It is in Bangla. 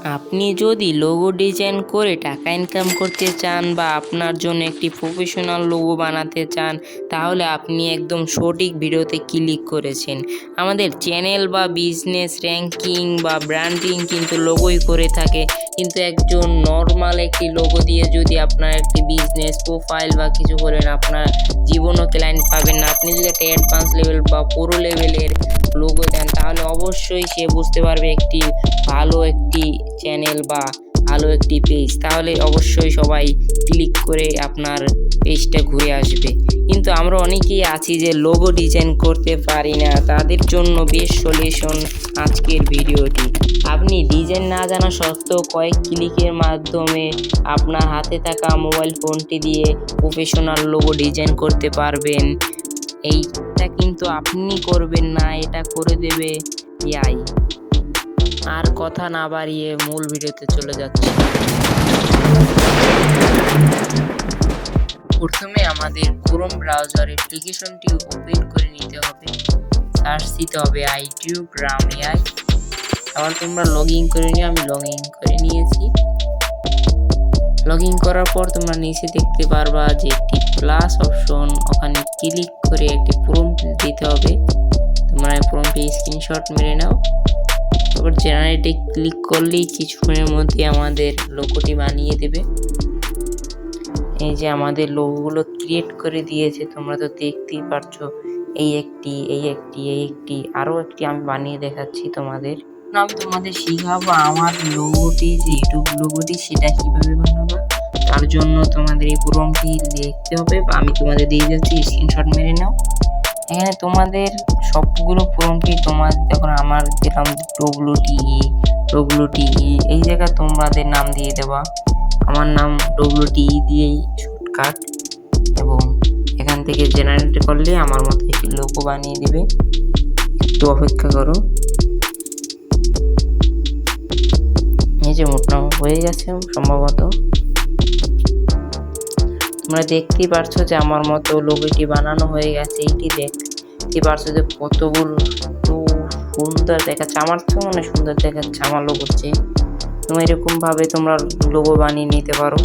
আপনি যদি লোগো ডিজাইন করে টাকা ইনকাম করতে চান বা আপনার জন্য একটি প্রফেশনাল লোগো বানাতে চান, তাহলে আপনি একদম সঠিক ভিডিওতে ক্লিক করেছেন। আমাদের চ্যানেল বা বিজনেস র্যাঙ্কিং বা ব্র্যান্ডিং কিন্তু লোগোই করে থাকে, কিন্তু একজন নর্মাল একটি লোগো দিয়ে যদি আপনার একটি বিজনেস প্রোফাইল বা কিছু করেন, আপনার জীবনও ক্লায়েন্ট পাবেন না। আপনি যদি একটা অ্যাডভান্স লেভেল বা প্রো লেভেলের লোগো দেন, তাহলে অবশ্যই সে বুঝতে পারবে একটি ভালো একটি চ্যানেল বা ভালো একটি পেজ, তাহলে অবশ্যই সবাই ক্লিক করে আপনার পেজটা ঘুরে আসবে। কিন্তু আমরা অনেকেই আছি যে লোগো ডিজাইন করতে পারি না, তাদের জন্য বেস্ট সলিউশন আজকের ভিডিওটি। আপনি ডিজাইন না জানা সত্ত্বেও কয়েক ক্লিকের মাধ্যমে আপনার হাতে থাকা মোবাইল ফোনটি দিয়ে প্রফেশনাল লোগো ডিজাইন করতে পারবেন। এইটা কিন্তু আপনি করবেন না, এটা করে দেবে এআই। আর কথা না বাড়িয়ে মূল ভিডিওতে চলে যাচ্ছি। প্রথমে আমাদের ক্রোম ব্রাউজার অ্যাপ্লিকেশনটি ওপেন করে নিতে হবে, সার্চ দিতে হবে আইটিউগ্রাম এআই। আবার তোমরা লগ ইন করে নিও, আমি লগ ইন করে নিয়েছি। লগ ইন করার পর তোমরা নিচে দেখতে পারবা যে একটি প্লাস অপশন, ওখানে ক্লিক করে একটি প্রম্পট দিতে হবে। তোমরা এই প্রম্পটে স্ক্রিনশট মেরে নাও। তারপর জেনারেটে ক্লিক করলেই কিছুক্ষণের মধ্যে আমাদের লোগোটি বানিয়ে দেবে। এই যে আমাদের লোগোগুলো ক্রিয়েট করে দিয়েছে, তোমরা তো দেখতেই পারছো। এই একটি আরও একটি আমি বানিয়ে দেখাচ্ছি তোমাদের। আমি তোমাদের শিখাবো আমার লোগোটি, যে ইউটিউব লোগোটি, সেটা কিভাবে বানাবো। তার জন্য তোমাদের এই প্রম্পটটি লিখতে হবে, আমি তোমাদের দিয়ে যাচ্ছি, স্ক্রিনশট মেরে নাও। এখানে তোমাদের সবগুলো প্রম্পটই তোমার, যখন আমার দিলাম ডব্লিউটিই, এই জায়গায় তোমাদের নাম দিয়ে দেবা। আমার নাম ডব্লিউটিই দিয়েই শর্টকাট, এবং এখান থেকে জেনারেট করলে আমার মতো একটি লোগো বানিয়ে দিবে। একটু অপেক্ষা করো। এই যে মোটামুটি হয়ে গেছে সম্ভবত। তোমরা দেখতেই পারছো যে আমার মতো লোগোটি বানানো হয়ে গেছে। এইটি দেখতে পারছো যে কতগুলো সুন্দর দেখাচ্ছে, আমার তো মনে সুন্দর দেখাচ্ছে আমার লোগোর চেয়ে। তোমরা এরকম ভাবে তোমরা লোগো বানিয়ে নিতে পারো।